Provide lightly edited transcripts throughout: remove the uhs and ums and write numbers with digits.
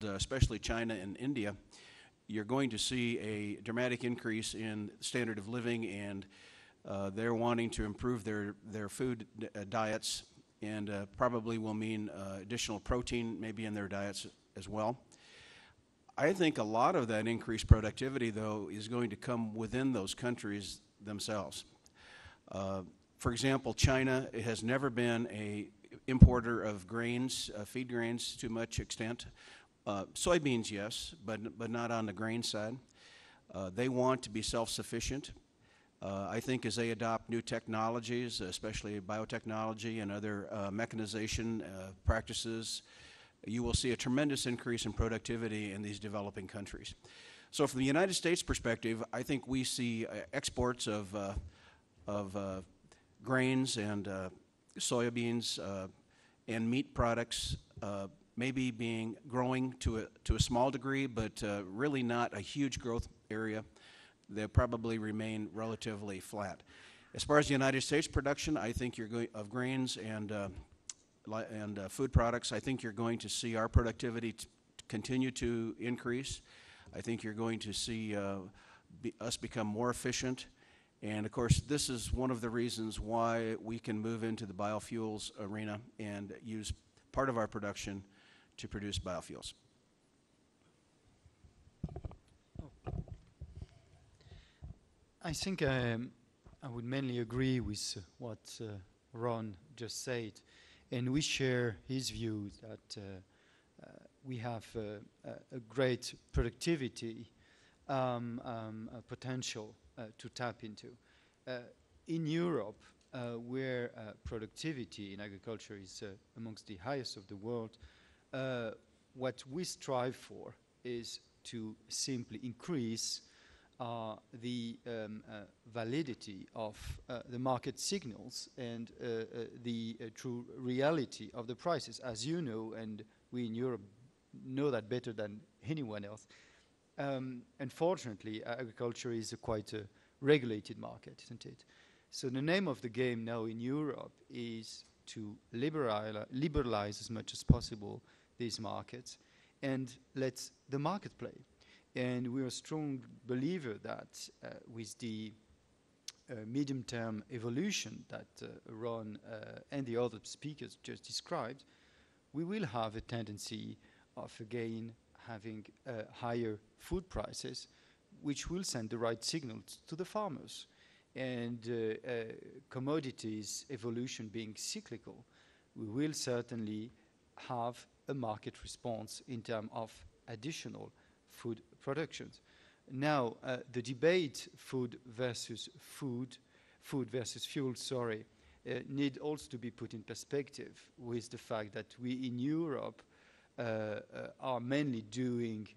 especially China and India, you're going to see a dramatic increase in standard of living, and they're wanting to improve their food diets, and probably will mean additional protein maybe in their diets as well. I think a lot of that increased productivity, though, is going to come within those countries themselves. For example, China has never been an importer of grains, feed grains to much extent. Soybeans, yes, but not on the grain side. They want to be self-sufficient. I think as they adopt new technologies, especially biotechnology and other mechanization practices, you will see a tremendous increase in productivity in these developing countries. So from the United States perspective, I think we see exports of grains and soybeans and meat products maybe growing to a small degree, but really not a huge growth area. They'll probably remain relatively flat. As far as the United States production, I think of grains and food products, I think you're going to see our productivity continue to increase. I think you're going to see us become more efficient. And of course, this is one of the reasons why we can move into the biofuels arena and use part of our production to produce biofuels. I think I would mainly agree with what Ron just said, and we share his view that we have a great productivity potential to tap into. In Europe, where productivity in agriculture is amongst the highest of the world, what we strive for is to simply increase the validity of the market signals and the true reality of the prices. As you know, and we in Europe know that better than anyone else, unfortunately, agriculture is quite a regulated market, isn't it? So the name of the game now in Europe is to liberalize as much as possible these markets and let the market play. And we're a strong believer that with the medium-term evolution that Ron and the other speakers just described, we will have a tendency of, again, having higher food prices, which will send the right signals to the farmers. And commodities evolution being cyclical, we will certainly have a market response in terms of additional food productions. Now, the debate food versus fuel, need also to be put in perspective with the fact that we in Europe are mainly doing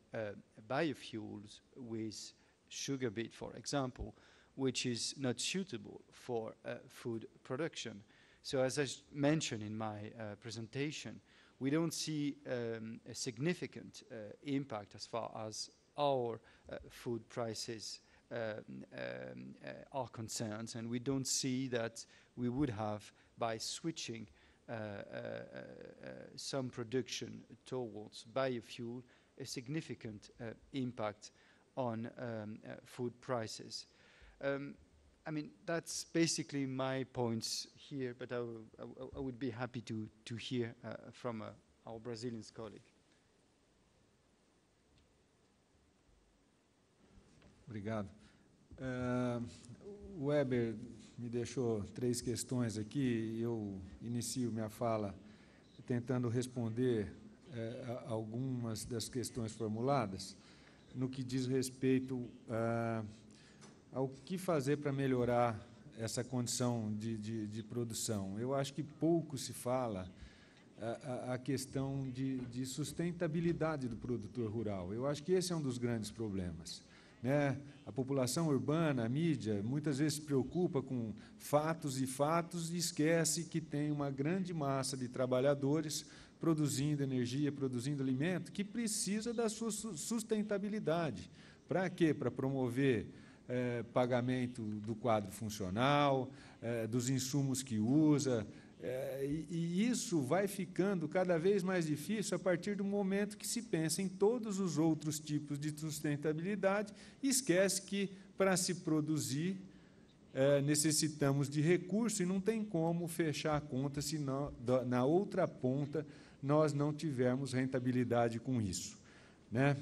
biofuels with sugar beet, for example, which is not suitable for food production. So as I mentioned in my presentation, we don't see a significant impact as far as our food prices are concerned, and we don't see that we would have, by switching some production towards biofuel, a significant impact on food prices. I mean, that's basically my points here, but I would be happy to hear from our Brazilian colleague. Obrigado. O Weber me deixou 3 questões aqui e eu inicio minha fala tentando responder algumas das questões formuladas no que diz respeito ao que fazer para melhorar essa condição de produção. Eu acho que pouco se fala a questão de sustentabilidade do produtor rural. Eu acho que esse é um dos grandes problemas, né? A população urbana, a mídia, muitas vezes se preocupa com fatos e esquece que tem uma grande massa de trabalhadores produzindo energia, produzindo alimento, que precisa da sua sustentabilidade. Para quê? Para promover pagamento do quadro funcional, dos insumos que usa, E isso vai ficando cada vez mais difícil a partir do momento que se pensa em todos os outros tipos de sustentabilidade e esquece que, para se produzir, necessitamos de recursos e não tem como fechar a conta se na outra ponta nós não tivermos rentabilidade com isso, né?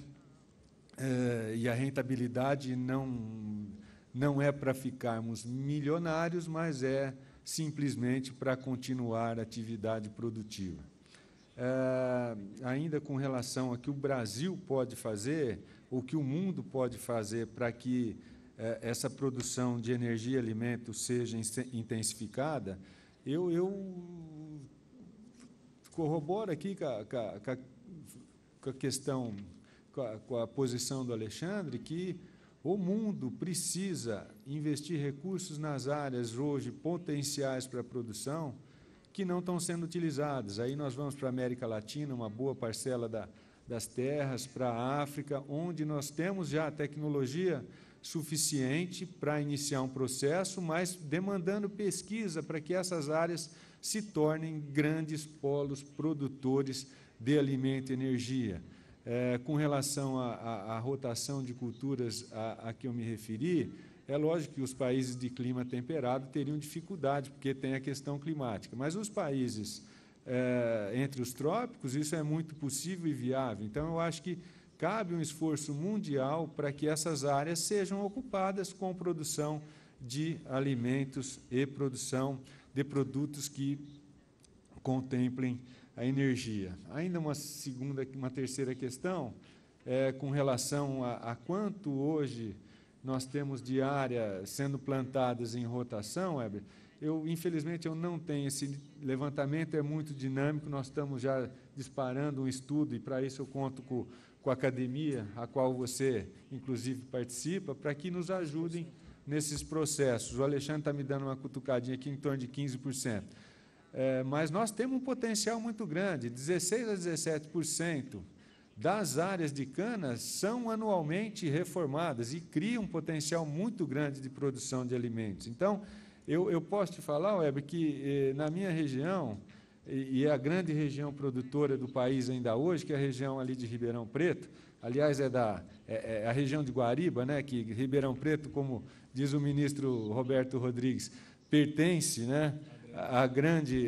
E a rentabilidade não é para ficarmos milionários, mas é simplesmente para continuar a atividade produtiva. Ainda com relação a que o Brasil pode fazer, ou que o mundo pode fazer para que essa produção de energia e alimento seja intensificada, eu corroboro aqui com a questão, com a posição do Alexandre, que o mundo precisa investir recursos nas áreas hoje potenciais para a produção que não estão sendo utilizadas. Aí nós vamos para a América Latina, uma boa parcela das terras, para a África, onde nós temos já tecnologia suficiente para iniciar um processo, mas demandando pesquisa para que essas áreas se tornem grandes polos produtores de alimento e energia. Com relação à rotação de culturas a que eu me referi, é lógico que os países de clima temperado teriam dificuldade, porque tem a questão climática, mas os países entre os trópicos, isso é muito possível e viável. Então, eu acho que cabe um esforço mundial para que essas áreas sejam ocupadas com produção de alimentos e produção de produtos que contemplem a energia. Ainda uma terceira questão, com relação a quanto hoje nós temos de área sendo plantadas em rotação, Heber. Infelizmente, eu não tenho esse levantamento, é muito dinâmico, nós estamos já disparando um estudo, e para isso eu conto com a academia, a qual você, inclusive, participa, para que nos ajudem nesses processos. O Alexandre está me dando uma cutucadinha aqui em torno de 15%. Mas nós temos um potencial muito grande, 16% a 17% das áreas de cana são anualmente reformadas e criam um potencial muito grande de produção de alimentos. Então, eu posso te falar, Weber, que na minha região, e é a grande região produtora do país ainda hoje, que é a região ali de Ribeirão Preto, aliás, é a região de Guariba, né, que Ribeirão Preto, como diz o ministro Roberto Rodrigues, pertence, né,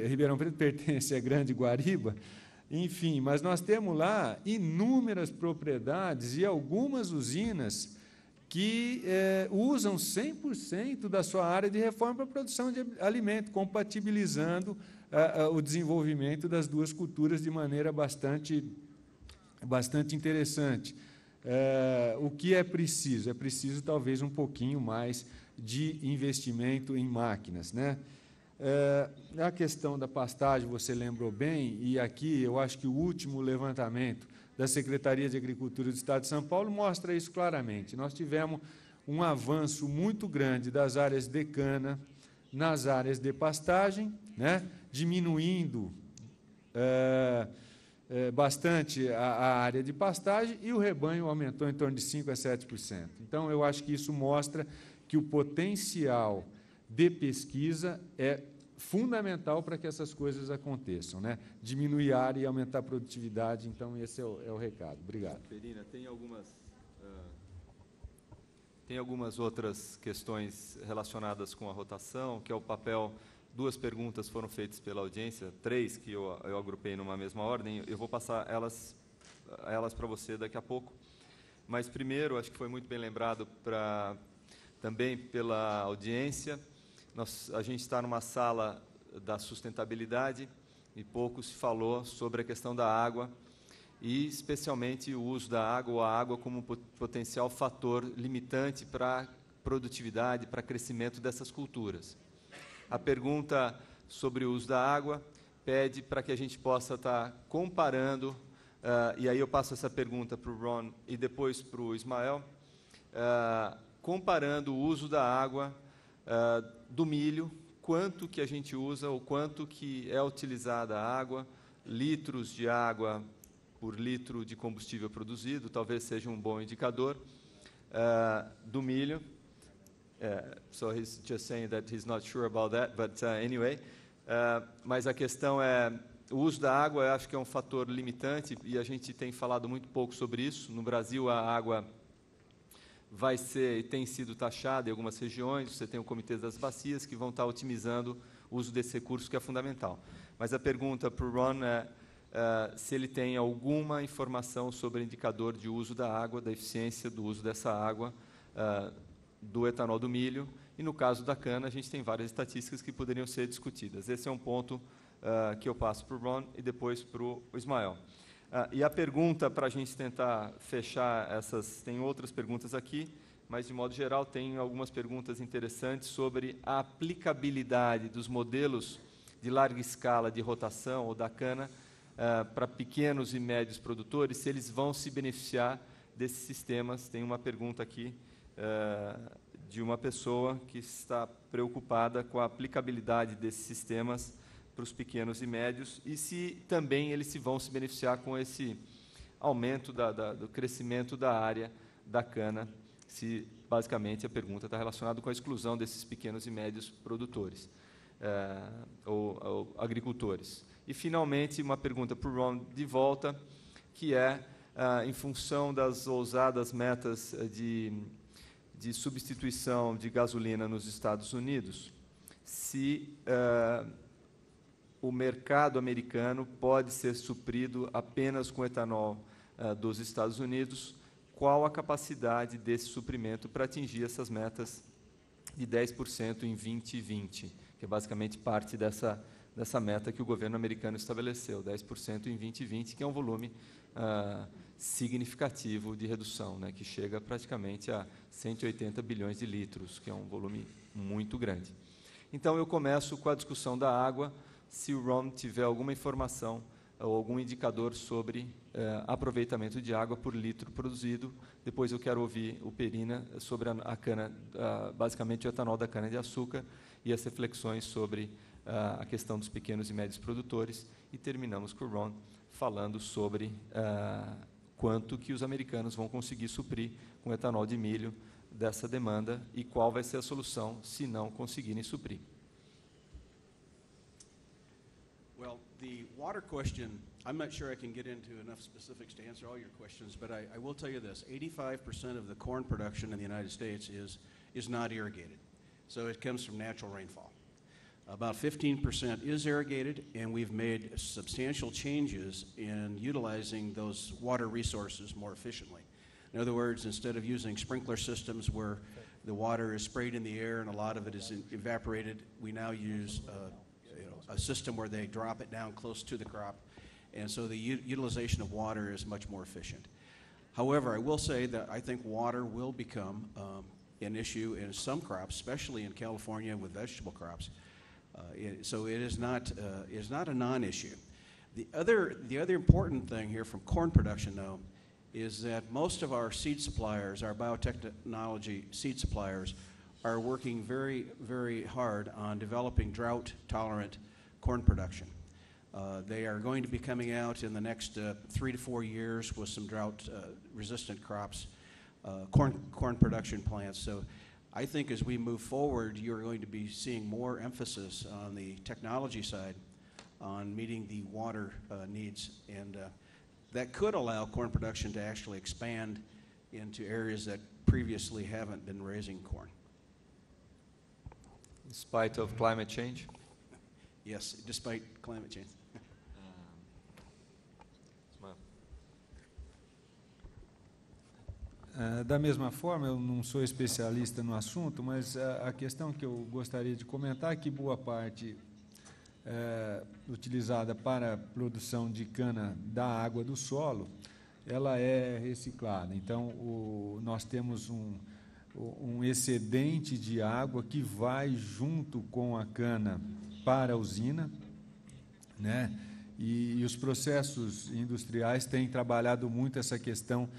Ribeirão Preto pertence à grande Guariba, enfim, mas nós temos lá inúmeras propriedades e algumas usinas que usam 100% da sua área de reforma para a produção de alimento, compatibilizando o desenvolvimento das duas culturas de maneira bastante interessante. O que é preciso? É preciso, talvez, um pouquinho mais de investimento em máquinas, né? A questão da pastagem, você lembrou bem, e aqui eu acho que o último levantamento da Secretaria de Agricultura do Estado de São Paulo mostra isso claramente. Nós tivemos um avanço muito grande das áreas de cana nas áreas de pastagem, né, diminuindo bastante a área de pastagem, e o rebanho aumentou em torno de 5% a 7%. Então, eu acho que isso mostra que o potencial de pesquisa é fundamental para que essas coisas aconteçam, né? Diminuir a área e aumentar a produtividade. Então, esse é o recado. Obrigado. Perina, tem algumas outras questões relacionadas com a rotação, que é o papel. 2 perguntas foram feitas pela audiência, 3 que eu agrupei numa mesma ordem. Eu vou passar elas para você daqui a pouco. Mas, primeiro, acho que foi muito bem lembrado também pela audiência. A gente está numa sala da sustentabilidade e pouco se falou sobre a questão da água e, especialmente, o uso da água ou a água como potencial fator limitante para a produtividade, para o crescimento dessas culturas. A pergunta sobre o uso da água pede para que a gente possa estar comparando, e aí eu passo essa pergunta para o Ron e depois para o Ismael, comparando o uso da água do milho, quanto que a gente usa, ou quanto que é utilizada a água, litros de água por litro de combustível produzido, talvez seja um bom indicador, do milho. So he's just saying that he's not sure about that, but anyway, Mas a questão é, o uso da água, eu acho que é um fator limitante, e a gente tem falado muito pouco sobre isso. No Brasil, a água vai ser e tem sido taxada em algumas regiões. Você tem o Comitê das Bacias, que vão estar otimizando o uso desse recurso, que é fundamental. Mas a pergunta para o Ron é se ele tem alguma informação sobre o indicador de uso da água, da eficiência do uso dessa água, do etanol do milho. E, no caso da cana, a gente tem várias estatísticas que poderiam ser discutidas. Esse é um ponto que eu passo para o Ron e depois para o Ismael. E a pergunta, para a gente tentar fechar essas, tem outras perguntas aqui, mas, de modo geral, tem algumas perguntas interessantes sobre a aplicabilidade dos modelos de larga escala de rotação ou da cana para pequenos e médios produtores, se eles vão se beneficiar desses sistemas. Tem uma pergunta aqui de uma pessoa que está preocupada com a aplicabilidade desses sistemas para os pequenos e médios, e se também eles vão se beneficiar com esse aumento do crescimento da área da cana, se basicamente a pergunta está relacionada com a exclusão desses pequenos e médios produtores ou agricultores. E, finalmente, uma pergunta para o Ron de volta, que é, em função das ousadas metas de substituição de gasolina nos Estados Unidos, se o mercado americano pode ser suprido apenas com etanol dos Estados Unidos, qual a capacidade desse suprimento para atingir essas metas de 10% em 2020, que é basicamente parte dessa meta que o governo americano estabeleceu, 10% em 2020, que é um volume significativo de redução, né, que chega praticamente a 180 bilhões de litros, que é um volume muito grande. Então, eu começo com a discussão da água. Se o Ron tiver alguma informação ou algum indicador sobre aproveitamento de água por litro produzido. Depois eu quero ouvir o Perina sobre a cana, basicamente o etanol da cana-de-açúcar e as reflexões sobre a questão dos pequenos e médios produtores. E terminamos com o Ron falando sobre quanto que os americanos vão conseguir suprir com etanol de milho dessa demanda e qual vai ser a solução se não conseguirem suprir. Well, the water question, I'm not sure I can get into enough specifics to answer all your questions, but I will tell you this. 85% of the corn production in the United States is not irrigated. So it comes from natural rainfall. About 15% is irrigated, and we've made substantial changes in utilizing those water resources more efficiently. In other words, instead of using sprinkler systems where the water is sprayed in the air and a lot of it is evaporated, we now use a system where they drop it down close to the crop, and so the utilization of water is much more efficient. However, I will say that I think water will become an issue in some crops, especially in California with vegetable crops. So it is not a non-issue. The other important thing here from corn production, though, is that most of our seed suppliers, our biotechnology seed suppliers, are working very, very hard on developing drought-tolerant corn production. They are going to be coming out in the next 3 to 4 years with some drought-resistant crops, corn production plants. So I think as we move forward, you're going to be seeing more emphasis on the technology side on meeting the water needs, and that could allow corn production to actually expand into areas that previously haven't been raising corn. In spite of climate change? Yes, despite climate change. Da mesma forma, eu não sou especialista no assunto, mas a questão que eu gostaria de comentar é que boa parte utilizada para a produção de cana da água do solo, ela é reciclada. Então, nós temos um excedente de água que vai junto com a cana para a usina, né? E os processos industriais têm trabalhado muito essa questão